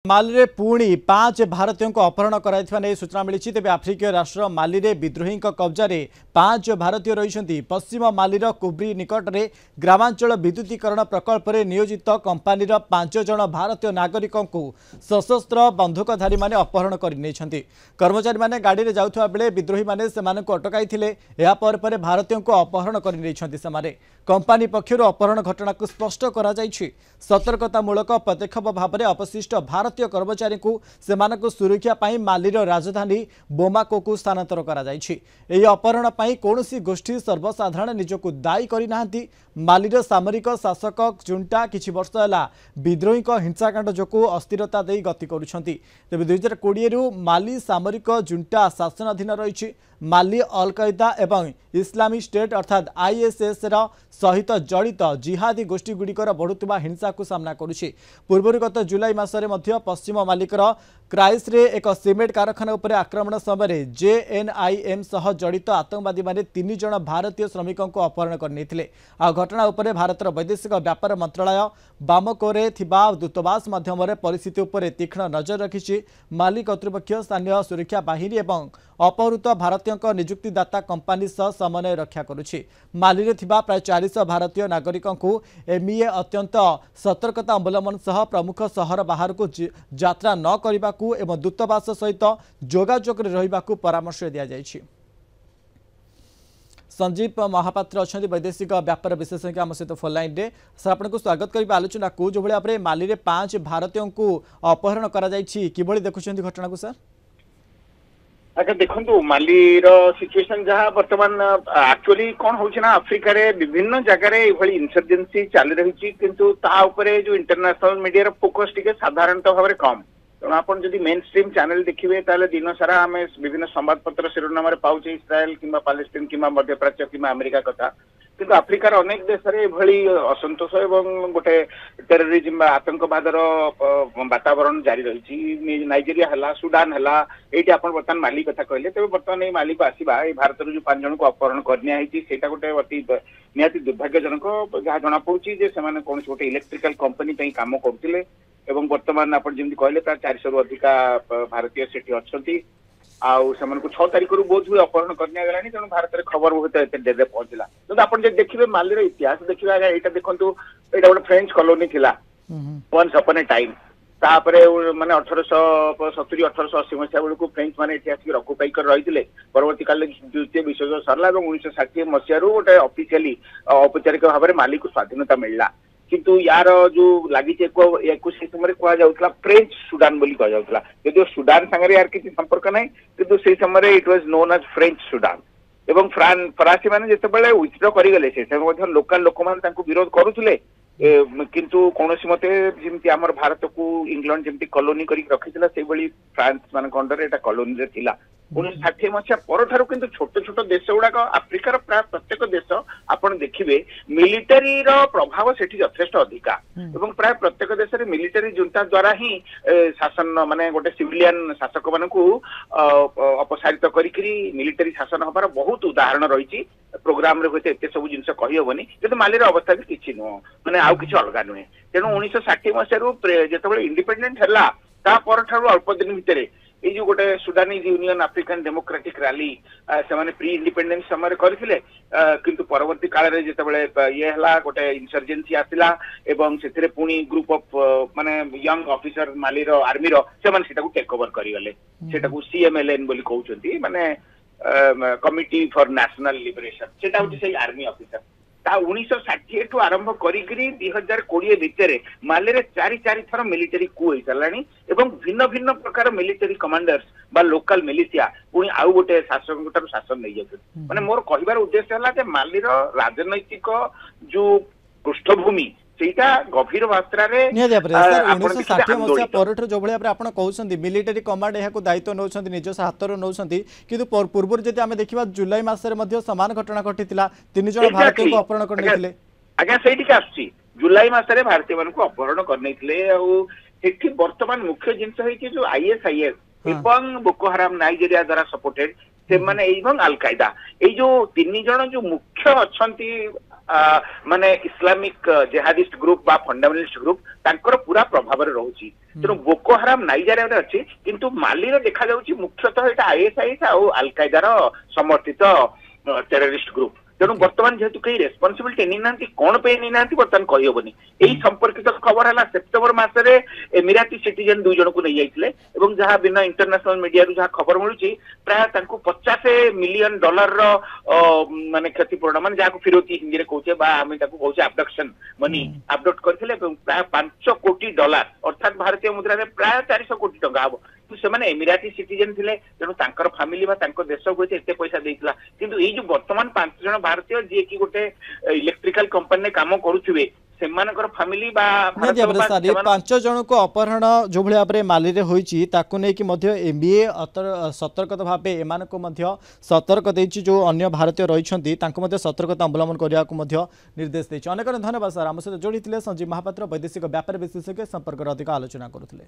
माली पुणी 5 भारतीयों को अपहरण कर सूचना मिली। तेज आफ्रिकीय राष्ट्र माली में विद्रोही कब्जा 5 भारतीय रही। पश्चिम मालीर कुब्री निकट में ग्रामांचल विद्युतीकरण प्रकल्प में नियोजित कंपानीर 5 जन भारतीय नागरिक को सशस्त्र बंधुकधारी माने अपहरण कर कर्मचारी माने गाड़ी में जाउथबा बेले विद्रोही माने सेमानंकु अटकाई पर भारतीयों को अपहरण कर कंपानी पक्षर अपहरण घटना को स्पष्ट करा सतर्कतामूलक पदक्षेप भाव में अवशिष्ट भारतीय कर्मचारी को सेमानकु सुरक्षा पाई मालीर राजधानी बोमाको को स्थानांतर करा एही अपहरण पाई कौनसी गोष्ठी सर्वसाधारण निजको दायी करना। मालीर सामरिक शासक जुंटा किछि वर्ष है विद्रोही हिंसाकांड जो अस्थिरता दे गति करुछंती। तेबे 2020 माली सामरिक जुंटा शासनाधीन रही। माली अल कायदा एवं इस्लामिक स्टेट अर्थात आईएसएस सहित जड़ित जिहादी गोष्ठी गुड़िकर बढ़ुवा हिंसा को सामना करुछि। पूर्व गत जुलाई मासरे मध्य पश्चिम मालिकर क्राइस रे एक सीमेंट कारखाना उपर आक्रमण समय जेएनआईएम सह जड़ित आतंकवादी माने 3 जन भारतीय श्रमिकों को अपहरण करने। आ घटना उपर भारतर वैदेशिक व्यापार मंत्रालय बामकोरे थिबा दूतावास माध्यम परिस्थिति उपर तीक्ष्ण नजर रखिछि। माली कर्तृपक्ष स्थानीय सुरक्षा बाहिनी एवं अपहृत भारतीयों निजुक्तिदाता कंपानी सह समन्वय रक्षा करुछि। माली रे थिबा प्राय 400 भारतीय नागरिकों को एमईए अत्यंत सतर्कता अवलंबन सह प्रमुख सहर बाहर को यात्रा न करने एवं दूतावास सहित जोगाजोग रहिबा को परामर्श दिया जायछि। संजीव महापात्र अच्छा वैदेशिक व्यापार विशेषज्ञ आम सहित फोन लाइन रे सर आपको स्वागत करी आलोचना को जो भाई माली रे 5 भारतीयों को अपहरण करा जायछि किभली देखुछन्ती घटना को सर। अच्छा देखो माली सिचुएशन जहाँ बर्तमान एक्चुअली कौन होना आफ्रिका रे विभिन्न जगह ये इनसर्जेन्सी चली रही किंतु ता उपरे जो इंटरनेशनल मीडिया फोकस टिके साधारणतः भाव कम। तेणु आप मेन स्ट्रीम चैनल देखिए ताले दिन सारा आम विभिन्न संवादपत्र शिरोनाम पाचे इस्राएल कि पैलेस्टाइन कि मध्यप्राच्य कि अमेरिका कथा किंतु आफ्रिकार अनेक देश में असंतोष एवं गोटे टेररिज्म आतंकवादर वातावरण जारी रही। नाइजेरिया है, सुडान है, ये आप बर्तमान माली कथा कहले तेज बर्तमान ये माली को आसवा ये भारत जो 5 जन को अपहरण करना गोटे अति निहाती दुर्भाग्यजनक जहाँ जना पड़ी कौन गोटे इलेक्ट्रिकल कंपनी काम करते एवं बर्तमान आप कहले 400 रु अधिका भारतीय सेठी अच्छी आउ से 6 तारीख रू बहुत हुए अपहरण करना तेणु भारत में खबर बहुत डेरे पहुंचला। तो आप देखिए माली इतिहास देखिए यहाँ देखो ये गोटे फ्रेंच कॉलोनी थिला वंस अपन ए टाइम तापरे माने 1870 1880 मसीहा बेलू फ्रेंच माने आसिक अकुपाई कर रही परवर्ती काल द्वितीय विश्वयुद्ध सरला 1960 मसीह गोटे ऑफिशियली औपचारिक भाव में माली को स्वाधीनता मिलला किंतु यार जो लगी समय कहुला फ्रेंच सुडान बोली कहुला यदि सुडान सांगे यार किसी संपर्क ना किंतु से समय it was known as French Sudan एवं फरासी मैंने जिते विथड्र करगले से लोकाल लोक मैंने विरोध करुले किंतु कौन मते जमी आम भारत को इंग्लैंड जमी कॉलोनी कर रखी से फ्रांस मान अंडर एटा कॉलोनी थिला 1960 मसीहा पर किंतु छोट छोट देश गुड़ाक आफ्रिकार प्राय प्रत्येक देश आपन देखिए मिलिटरी प्रभाव से यथेष्ट अधिका एवं प्राय प्रत्येक देश में मिलिटरी जुंटा द्वारा ही शासन माने गोटे सिविलियन शासक मान अपसारित करी मिलिटरी शासन हबार बहुत उदाहरण रही। प्रोग्राम रे एत सब जिन कहीहबनी कि मालीर अवस्था भी किसी नुह मैंने आउ कि अलग नुहे। तेणु 1960 मसीह जो इंडिपेंडेंट है अल्प दिन भितर ये जो गोटे Sudanese union African democratic rally से प्री इंडिपेंडेंस समय करथिले किंतु परवर्ती काल रे जेतेबेले ये हला गोटे इंसर्जेंसी आसिला एवं सेथिरे पुनी ग्रुप ऑफ माने यंग ऑफिसर माली रो आर्मी रो से माने सेटा को टेक ओवर करि गले सेटा को सीएमएलएन बोली कहउछंती माने कमिटी फॉर नेशनल लिबरेशन सेटा होची से आर्मी ऑफिसर 1960 ठू आरंभ करी 2020 भितर माले रे 4 थर मिलिटरी कू हो साराणी एवं भिन्न भिन्न प्रकार मिलिटरी कमांडर्स बा लोकल मिलिशिया पुणी आउ गोटे शासक शासन नहीं जाते माने मोर कहबार उद्देश्य है माली राजनैतिक जो पृष्ठभूमि सेटा गभीर मात्रा रे 1960 मसीहा पर जो भाई आप कहते मिलिटरी कमांड यहाँ दायित्व नौ निज हाथ नौ कि पूर्व जब आम देखा जुलाई मसरे सामान घटना घटी 3 जन भारतीय को अपहरण करते आज्ञा से जुलाई मसरे भारतीय मान को अपहरण करते बर्तमान मुख्य जिनस जो आईएसआईएस एवं बोको हराम नाइजेरिया द्वारा सपोर्टेड से माने एवं अल कायदा ये जो 3 जन जो मुख्य अच्छा माने इस्लामिक जेहादिस्ट ग्रुप बा फंडामेंटलिस्ट ग्रुप तांकर पूरा प्रभाव रे रहउची ତେଣୁ ବୋକୋ ହାରାମ ନାଇଜେରିଆରେ ଅଛି କିନ୍ତୁ ମାଲିରେ ଦେଖାଯାଉଛି ମୁଖ୍ୟତଃ ଏଇଟା ଆଇଏସଆଇଏସ୍ ଆଉ ଆଲକାଏଦାର ସମର୍ଥିତ ଟେରରିଷ୍ଟ ଗ୍ରୁପ। ତେଣୁ ବର୍ତ୍ତମାନ ଯେହେତୁ କେହି ରେସ୍ପନ୍ସିବିଲିଟି ନେଇନାହାନ୍ତି କଣ ପାଇଁ ନେଇନାହାନ୍ତି ବର୍ତ୍ତମାନ କହିହବନି। ଏଇ ସମ୍ପର୍କିତ ଖବର ହେଲା ସେପ୍ଟେମ୍ବର ମାସରେ ଏମିରାତି ସିଟିଜେନ 2 ଜଣଙ୍କୁ ନେଇଯାଇଥିଲେ ଏବଂ ଯାହା ଭିନ୍ନ ଇଣ୍ଟରନ୍ୟାସନାଲ ମିଡିଆରୁ ଯାହା ଖବର ମିଳୁଛି ପ୍ରାୟ ତାଙ୍କୁ $50 ମିଲିୟନ ମାନେ କ୍ଷତିପୂରଣ ମାନେ ଯାହାକୁ ଫିରୋତି ହିନ୍ଦୀରେ କହୁଛେ ବା ଆମେ ତାକୁ କହୁଛେ ଆବଡକ୍ସନ ମନି ଆବଡକ୍ଟ କରିଥିଲେ ଏବଂ ପ୍ରାୟ $5 କୋଟି ଅର୍ଥାତ୍ ଭାରତୀୟ ମୁଦ୍ରାରେ ପ୍ରାୟ 400 କୋଟି ଟଙ୍କା ହବ। ସେମାନେ ଏମିରାତି ସିଟିଜେନ ଥିଲେ ତେଣୁ ତାଙ୍କର ଫ୍ୟାମିଲି ବା ତାଙ୍କ ଦେଶକୁ ଏତେ ପଇସା ଦେଇଥିଲା। କିନ୍ତୁ ଏଇ ଯୋଉ ବର୍ତ୍ତମାନ 5 ଜଣ ଭାରତୀୟ ଯିଏ କି ଗୋଟେ ଇଲେକ୍ଟ୍ରିକାଲ କମ୍ପାନୀରେ କାମ କରୁଥିବେ ସେମାନଙ୍କର ଫ୍ୟାମିଲି ବା 5 ଜଣକୁ ଅପହରଣ ଯୋଉ ଭଳି ଭାବରେ ମାଲିରେ ହୋଇଛି ତାକୁ ନେଇକି ମଧ୍ୟ ଏମବିଏ ସତର୍କତା ଭାବେ ଏମାନଙ୍କୁ ମଧ୍ୟ ସତର୍କ ଦେଇଛି। ଯୋଉ ଅନ୍ୟ ଭାରତୀୟ ରହିଛନ୍ତି ତାଙ୍କୁ ମଧ୍ୟ ସତର୍କତା ଅବଲମ୍ବନ କରିବାକୁ ମଧ୍ୟ ନିର୍ଦ୍ଦେଶ ଦେଇଛି। ଅନେକ ଧନ୍ୟବାଦ ସାର୍। ଆମ ସହିତ ଯୋଡ଼ିଥିଲେ ସଞ୍ଜୀବ ମହାପାତ୍ର, ବୈଦେଶିକ ବ୍ୟାପାର ବିଶେଷଜ୍ଞ, ସମ୍ପର୍କରେ ଅଧିକ ଆଲୋଚନା କରୁଥିଲେ।